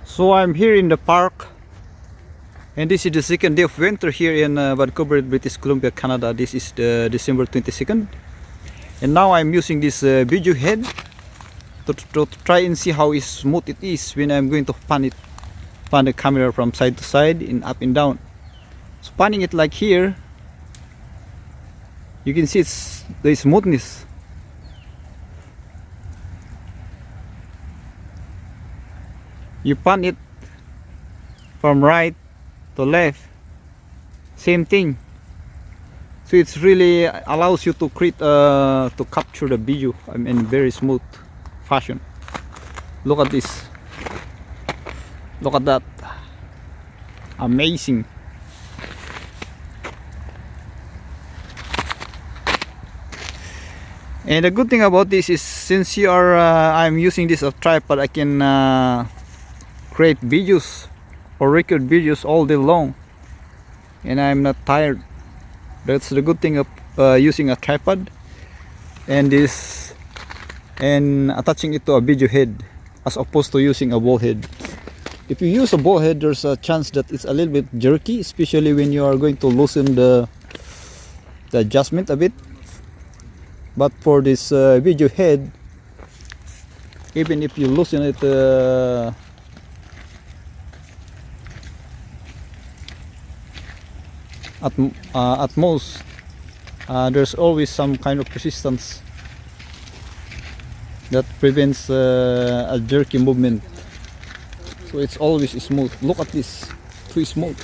So I'm here in the park, and this is the second day of winter here in Vancouver, British Columbia, Canada. This is the December 22nd, and now I'm using this video head to try and see how smooth it is when I'm going to pan the camera from side to side and up and down. So panning it like here, you can see the smoothness. You pan it from right to left, same thing. So it's really allows you to create to capture the video in very smooth fashion. Look at this. Look at that. Amazing. And the good thing about this is, since I'm using this as a tripod, I can create videos or record videos all day long, and I'm not tired. That's the good thing of using a tripod and attaching it to a video head, as opposed to using a ball head. If you use a ball head, there's a chance that it's a little bit jerky, especially when you are going to loosen the adjustment a bit. But for this video head, even if you loosen it at most, there's always some kind of resistance that prevents a jerky movement. So it's always smooth. Look at this, too smooth.